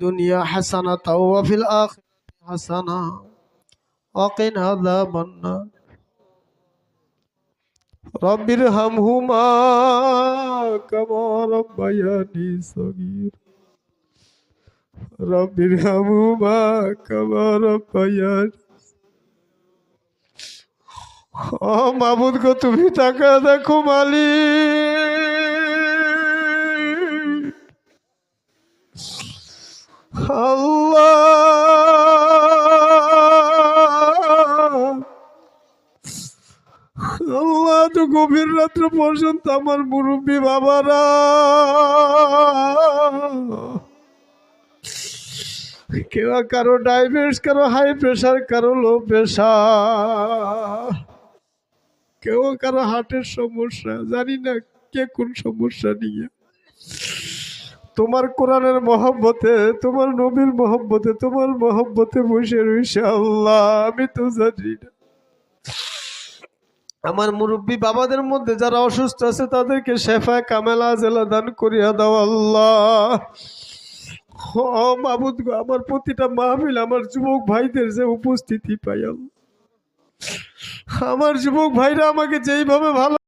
দুনিয়া হাসানাতা ওয়া ফিল আখিরাতি হাসানা ওয়া কিনা আযাবান নার। রব্বির হামহুমা কামা রাব্বায়ানি সগীর। রব্বির হামহুমা কামা রাব্বায়ানি। ও মাবুদ গো, তুমি তাকা দেখো মালিক। আল্লাহ তো গভীর রাত্র পর্যন্ত আমার মুরব্বী বাবারা কেউ কারো ডায়াবেটিস, কারো হাই প্রেশার, কারো লো প্রেশার, কেউ কারো হার্টের সমস্যা, জানি না কে কোন সমস্যা নিয়ে তোমার কোরআনের মহব্বতে, তোমার নবীর মহব্বতে, তোমার মহব্বতে বসে রয়েছে। আল্লাহ আমি তো জানি না। আমার মুরব্বী বাবাদের মধ্যে যারা অসুস্থ আছে তাদেরকে শেফায়ে কামেলা আজেলা দান করিয়া দাও আল্লাহ। ও মাবুদ গো, আমার প্রতিটা মাহফিল আমার যুবক ভাইদের যে উপস্থিতি পাই, আমার যুবক ভাইরা আমাকে যেইভাবে ভালো